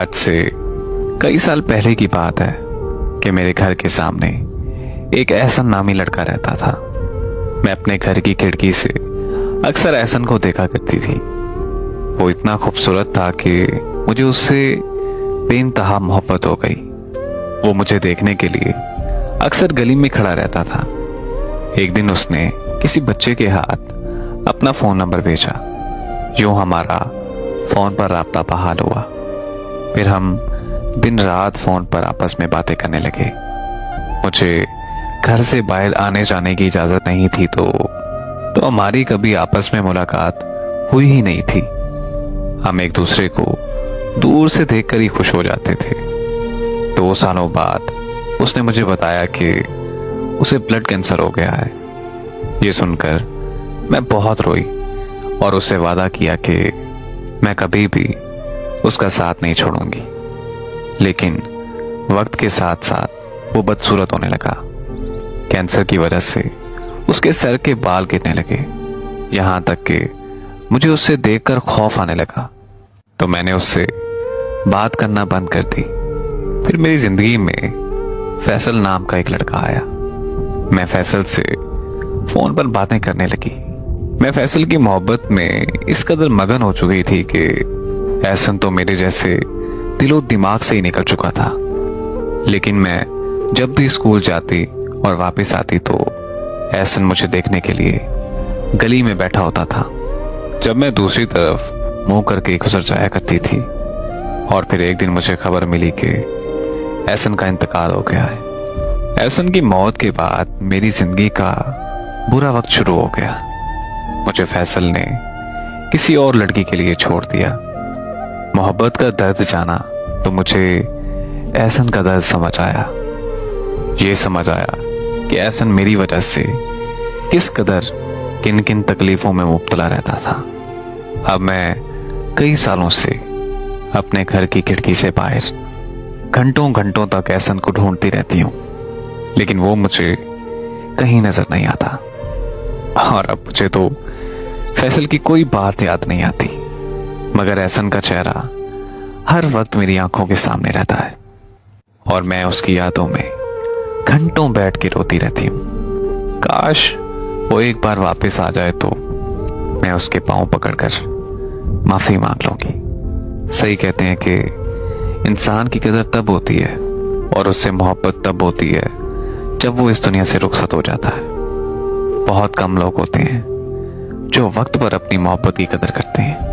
आज से कई साल पहले की बात है कि मेरे घर के सामने एक एहसन नामी लड़का रहता था। मैं अपने घर की खिड़की से अक्सर एहसन को देखा करती थी। वो इतना खूबसूरत था कि मुझे उससे बेइंतहा मोहब्बत हो गई। वो मुझे देखने के लिए अक्सर गली में खड़ा रहता था। एक दिन उसने किसी बच्चे के हाथ अपना फोन नंबर भेजा। यूं हमारा फोन पर राब्ता बहाल हुआ। फिर हम दिन रात फोन पर आपस में बातें करने लगे। मुझे घर से बाहर आने जाने की इजाजत नहीं थी तो हमारी कभी आपस में मुलाकात हुई ही नहीं थी। हम एक दूसरे को दूर से देखकर ही खुश हो जाते थे। 2 सालों बाद उसने मुझे बताया कि उसे ब्लड कैंसर हो गया है। ये सुनकर मैं बहुत रोई और उससे वादा किया कि मैं कभी भी उसका साथ नहीं छोड़ूंगी। लेकिन वक्त के साथ साथ वो बदसूरत होने लगा। कैंसर की वजह से उसके सर के बाल गिरने लगे। यहां तक कि मुझे उससे देखकर खौफ आने लगा। तो मैंने उससे बात करना बंद कर दी। फिर मेरी जिंदगी में फैसल नाम का एक लड़का आया। मैं फैसल से फोन पर बातें करने लगी। मैं फैसल की मोहब्बत में इस कदर मगन हो चुकी थी कि एहसन तो मेरे जैसे दिलो दिमाग से ही निकल चुका था। लेकिन मैं जब भी स्कूल जाती और वापस आती तो एहसन मुझे देखने के लिए गली में बैठा होता था। जब मैं दूसरी तरफ मुंह करके गुजर जाया करती थी। और फिर एक दिन मुझे खबर मिली कि एहसन का इंतकाल हो गया है। एहसन की मौत के बाद मेरी जिंदगी का बुरा वक्त शुरू हो गया। मुझे फैसल ने किसी और लड़की के लिए छोड़ दिया। मोहब्बत का दर्द जाना तो मुझे एहसन का दर्द समझ आया। ये समझ आया कि एहसन मेरी वजह से किस कदर किन किन तकलीफों में मुब्तला रहता था। अब मैं कई सालों से अपने घर की खिड़की से बाहर घंटों घंटों तक एहसन को ढूंढती रहती हूँ, लेकिन वो मुझे कहीं नजर नहीं आता। और अब मुझे तो फैसल की कोई बात याद नहीं आती, मगर एहसन का चेहरा हर वक्त मेरी आंखों के सामने रहता है और मैं उसकी यादों में घंटों बैठ के रोती रहती हूँ। काश वो एक बार वापस आ जाए तो मैं उसके पांव पकड़कर माफी मांग लूंगी। सही कहते हैं कि इंसान की कदर तब होती है और उससे मोहब्बत तब होती है जब वो इस दुनिया से रुखसत हो जाता है। बहुत कम लोग होते हैं जो वक्त पर अपनी मोहब्बत की कदर करते हैं।